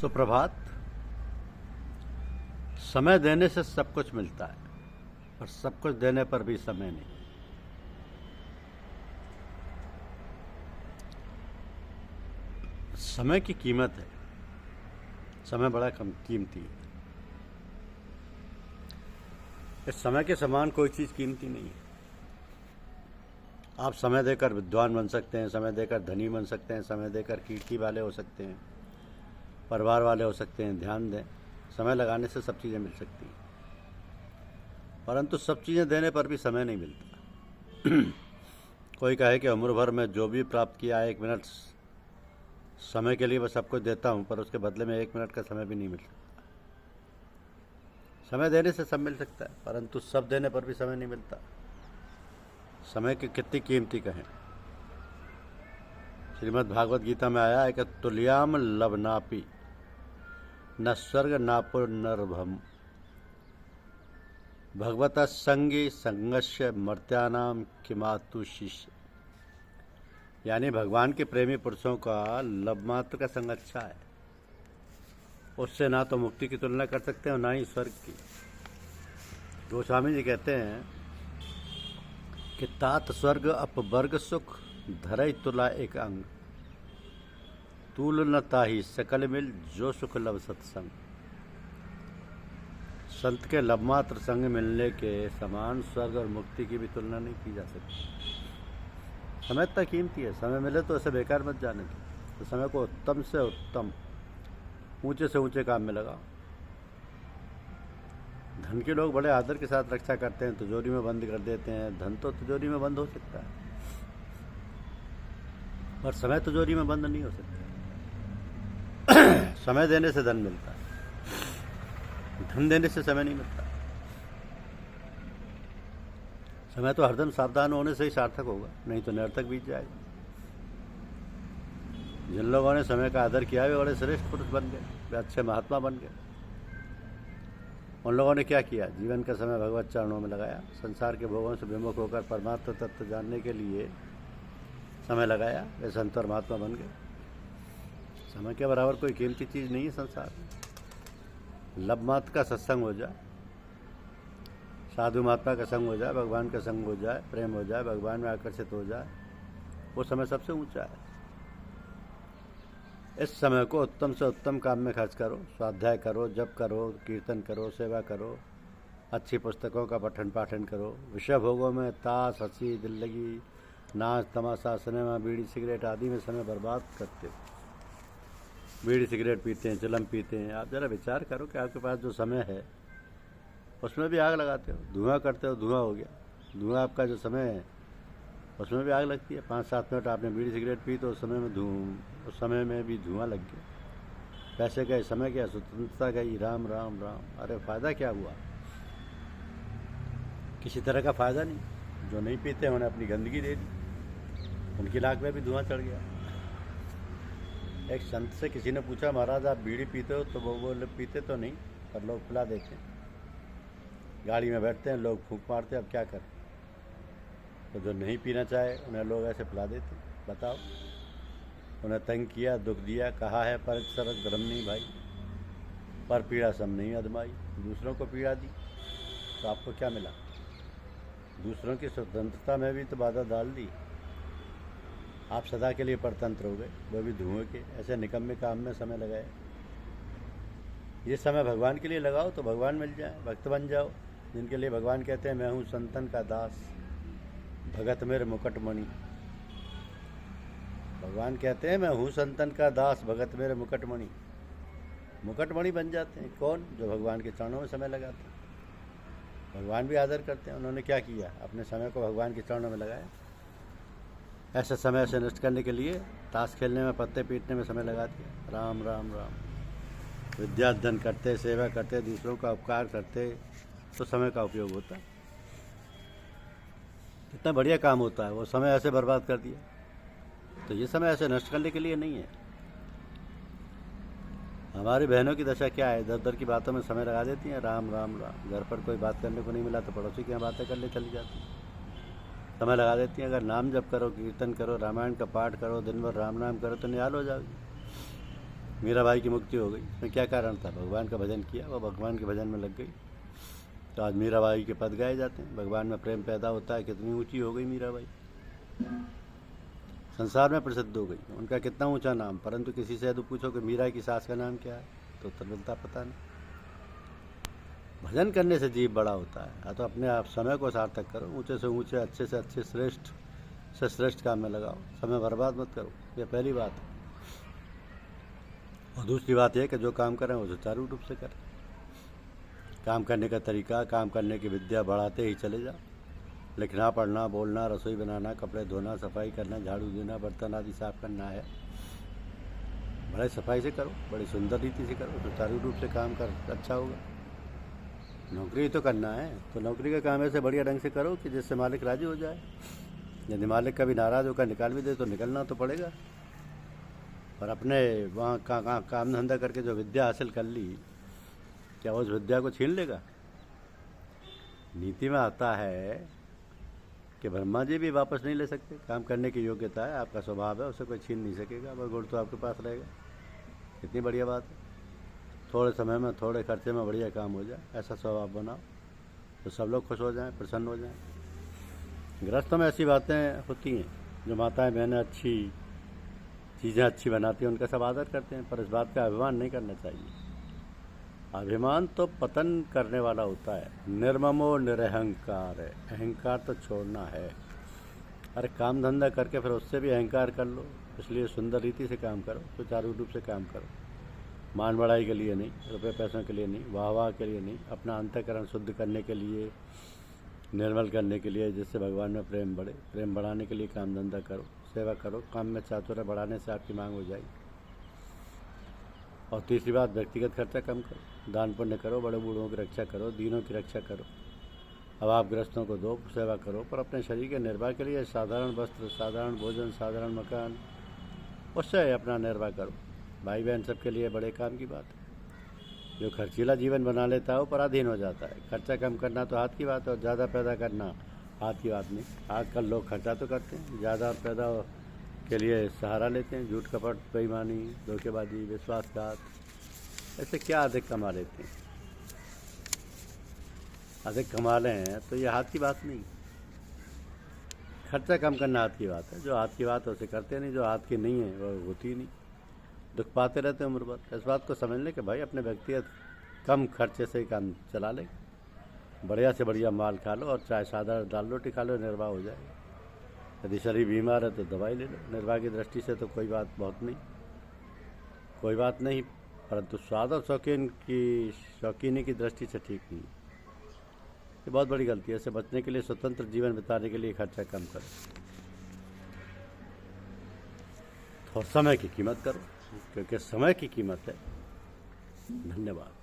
सुप्रभात। समय देने से सब कुछ मिलता है, पर सब कुछ देने पर भी समय नहीं। समय की कीमत है, समय बड़ा कम कीमती है। इस समय के समान कोई चीज़ कीमती नहीं है। आप समय देकर विद्वान बन सकते हैं, समय देकर धनी बन सकते हैं, समय देकर कीर्ति वाले हो सकते हैं, परिवार वाले हो सकते हैं। ध्यान दें, समय लगाने से सब चीज़ें मिल सकती हैं, परंतु सब चीज़ें देने पर भी समय नहीं मिलता। कोई कहे कि उम्र भर में जो भी प्राप्त किया 1 मिनट समय के लिए मैं सब कुछ देता हूँ, पर उसके बदले में 1 मिनट का समय भी नहीं मिल सकता। समय देने से सब मिल सकता है, परंतु सब देने पर भी समय नहीं मिलता। समय की कितनी कीमती कहें। श्रीमद् भागवत गीता में आया है कि तुल्याम लवनापि न स्वर्ग नापुर नरभम भगवता संगी संगस्य मर्त्यानाम किमातु शिष्य। यानी भगवान के प्रेमी पुरुषों का लवमात्र का संग अच्छा है, उससे ना तो मुक्ति की तुलना कर सकते हैं और ना ही स्वर्ग की। गोस्वामी जी कहते हैं कि तात स्वर्ग अपवर्ग सुख धरई तुला एक अंग तूल न ताही सकल मिल जो सुख लव सत्संग। संत के लवमात्र संग मिलने के समान स्वर्ग और मुक्ति की भी तुलना नहीं की जा सकती। समय इतना कीमती है, समय मिले तो ऐसे बेकार मत जाने दो। तो समय को उत्तम से उत्तम, ऊंचे से ऊंचे काम में लगाओ। धन के लोग बड़े आदर के साथ रक्षा करते हैं, तिजोरी में बंद कर देते हैं। धन तो तिजोरी में बंद हो सकता है, पर समय तिजोरी में बंद नहीं हो सकता। समय देने से धन मिलता है, धन देने से समय नहीं मिलता। समय तो हरदम सावधान होने से ही सार्थक होगा, नहीं तो निरर्थक बीत जाएगा। जिन लोगों ने समय का आदर किया वे बड़े श्रेष्ठ पुरुष बन गए, वे अच्छे महात्मा बन गए। उन लोगों ने क्या किया? जीवन का समय भगवत चरणों में लगाया, संसार के भोगों से विमुख होकर परमात्मा तत्व जानने के लिए समय लगाया। वे संत और महात्मा बन गए। समय के बराबर कोई कीमती चीज़ नहीं है संसार में। लवमात्र का सत्संग हो जाए, साधु महात्मा का संग हो जाए, भगवान का संग हो जाए, प्रेम हो जाए, भगवान में आकर्षित हो जाए, वो समय सबसे ऊंचा है। इस समय को उत्तम से उत्तम काम में खर्च करो। स्वाध्याय करो, जप करो, कीर्तन करो, सेवा करो, अच्छी पुस्तकों का पठन पाठन करो। विषय भोगों में ताश, हंसी, दिल लगी, नाच, तमाशा, सिनेमा, बीड़ी, सिगरेट आदि में समय बर्बाद करते हो। बीड़ी सिगरेट पीते हैं, चिलम पीते हैं। आप जरा विचार करो कि आपके पास जो समय है उसमें भी आग लगाते हो, धुआं करते हो, धुआं हो गया। धुआं आपका जो समय है उसमें भी आग लगती है। 5-7 मिनट आपने बीड़ी सिगरेट पी तो उस समय में भी धुआं लग गया। पैसे गए, समय गया, स्वतंत्रता गई। राम राम राम। अरे फ़ायदा क्या हुआ? किसी तरह का फ़ायदा नहीं। जो नहीं पीते उन्हें अपनी गंदगी दे दी, उनकी नाक में भी धुआं चढ़ गया। एक संत से किसी ने पूछा, महाराज आप बीड़ी पीते हो? तो वो बोले पीते तो नहीं, पर लोग पिला देते हैं। गाड़ी में बैठते हैं, लोग फूंक मारते हैं, अब क्या करें? तो जो नहीं पीना चाहे उन्हें लोग ऐसे पिला देते। बताओ, उन्हें तंग किया, दुख दिया, कहा है पर सरक धर्म नहीं भाई, पर पीड़ा सम नहीं अदमाई। दूसरों को पीड़ा दी तो आपको क्या मिला? दूसरों की स्वतंत्रता में भी तो बाधा डाल दी। आप सदा के लिए परतंत्र हो गए, वो भी धुएं के। ऐसे निकम्मे काम में समय लगाए। ये समय भगवान के लिए लगाओ तो भगवान मिल जाए, भक्त बन जाओ। जिनके लिए भगवान कहते हैं मैं हूँ संतन का दास, भगत मेरे मुकुटमणि। भगवान कहते हैं मैं हूँ संतन का दास, भगत मेरे मुकुटमणि। मुकुटमणि बन जाते हैं कौन? जो भगवान के चरणों में समय लगाते हैं। भगवान भी आदर करते हैं। उन्होंने क्या किया? अपने समय को भगवान के चरणों में लगाया। ऐसे समय से नष्ट करने के लिए ताश खेलने में, पत्ते पीटने में समय लगा दिया। राम राम राम। विद्याध्ययन करते, सेवा करते, दूसरों का उपकार करते तो समय का उपयोग होता। कितना बढ़िया काम होता है। वो समय ऐसे बर्बाद कर दिया। तो ये समय ऐसे नष्ट करने के लिए नहीं है। हमारी बहनों की दशा क्या है? इधर उधर की बातों में समय लगा देती हैं। राम राम राम। घर पर कोई बात करने को नहीं मिला तो पड़ोसी की यहाँ बातें करने चली जाती हैं, समय लगा देती हैं। अगर नाम जप करो, कीर्तन करो, रामायण का पाठ करो, दिन भर राम नाम करो तो निहाल हो जाओगी। मीराबाई की मुक्ति हो गई, इसमें क्या कारण था? भगवान का भजन किया, वो भगवान के भजन में लग गई, तो आज मीराबाई के पद गाए जाते हैं। भगवान में प्रेम पैदा होता है। कितनी ऊंची हो गई मीराबाई, संसार में प्रसिद्ध हो गई, उनका कितना ऊंचा नाम। परंतु किसी से यदि पूछो कि मीरा की सास का नाम क्या है, तो उत्तर मिलता पता नहीं। भजन करने से जीव बड़ा होता है। तो अपने आप समय को सार्थक करो, ऊंचे से ऊंचे, अच्छे से अच्छे, श्रेष्ठ से श्रेष्ठ काम में लगाओ, समय बर्बाद मत करो। यह पहली बात है। और दूसरी बात यह कि जो काम करें वो सुचारू रूप से करें। काम करने का तरीका, काम करने की विद्या बढ़ाते ही चले जाओ। लिखना, पढ़ना, बोलना, रसोई बनाना, कपड़े धोना, सफाई करना, झाड़ू देना, बर्तन आदि साफ करना है, बड़े सफाई से करो, बड़ी सुंदर रीति से करो, सुचारू रूप से काम कर, अच्छा होगा। नौकरी तो करना है, तो नौकरी का काम ऐसे बढ़िया ढंग से करो कि जिससे मालिक राजी हो जाए। यदि मालिक कभी नाराज़ होकर निकाल भी दे तो निकलना तो पड़ेगा। पर अपने वहाँ काम धंधा करके जो विद्या हासिल कर ली, क्या उस विद्या को छीन लेगा? नीति में आता है कि ब्रह्मा जी भी वापस नहीं ले सकते। काम करने की योग्यता है, आपका स्वभाव है, उसे कोई छीन नहीं सकेगा, वह गुण तो आपके पास रहेगा। कितनी बढ़िया बात है। थोड़े समय में, थोड़े खर्चे में बढ़िया काम हो जाए, ऐसा स्वभाव बनाओ तो सब लोग खुश हो जाएं, प्रसन्न हो जाएं। गृहस्थों में ऐसी बातें होती हैं, जो माताएं बहनें अच्छी चीज़ें अच्छी बनाती हैं, उनका सब आदर करते हैं, पर इस बात का अभिमान नहीं करना चाहिए। अभिमान तो पतन करने वाला होता है। निर्ममो निरहंकार है, अहंकार तो छोड़ना है। अरे काम धंधा करके फिर उससे भी अहंकार कर लो, इसलिए सुंदर रीति से काम करो, सुचारू रूप से काम करो। मान बढ़ाई के लिए नहीं, रुपये पैसों के लिए नहीं, वाह के लिए नहीं, अपना अंतःकरण शुद्ध करने के लिए, निर्मल करने के लिए, जिससे भगवान में प्रेम बढ़े। प्रेम बढ़ाने के लिए काम धंधा करो, सेवा करो, काम में चातुर्य बढ़ाने से आपकी मांग हो जाएगी। और तीसरी बात, व्यक्तिगत खर्चा कम करो, दान पुण्य करो, बड़े बूढ़ों की रक्षा करो, दीनों की रक्षा करो, अभावग्रस्तों को दो, सेवा करो। पर अपने शरीर के निर्वाह के लिए साधारण वस्त्र, साधारण भोजन, साधारण मकान, उससे अपना निर्वाह करो। भाई बहन सबके लिए बड़े काम की बात है। जो खर्चीला जीवन बना लेता है वो पराधीन हो जाता है। खर्चा कम करना तो हाथ की बात है, और ज़्यादा पैदा करना हाथ की बात नहीं। आजकल लोग खर्चा तो करते हैं, ज़्यादा और पैदा के लिए सहारा लेते हैं, झूठ कपट, बेईमानी, धोखेबाजी, विश्वासघात, ऐसे क्या अधिक कमा लेते हैं। अधिक कमा लें तो ये हाथ की बात नहीं। खर्चा कम करना हाथ की बात है। जो हाथ की बात है उसे करते नहीं, जो हाथ की नहीं है वो होती ही नहीं, दुख पाते रहते हैं उम्र भर। इस बात को समझ लें कि भाई अपने व्यक्तिगत कम खर्चे से ही काम चला ले, बढ़िया से बढ़िया माल खा लो, और चाहे साधारण दाल रोटी खा लो, निर्वाह हो जाएगा। यदि शरीर बीमार है तो दवाई ले लो। निर्वाह की दृष्टि से तो कोई बात बहुत नहीं, कोई बात नहीं, परंतु स्वाद और शौकीनी की दृष्टि से ठीक नहीं। ये बहुत बड़ी गलती है। इससे बचने के लिए, स्वतंत्र जीवन बिताने के लिए खर्चा कम करो, और समय की कीमत करो, क्योंकि समय की कीमत है। धन्यवाद।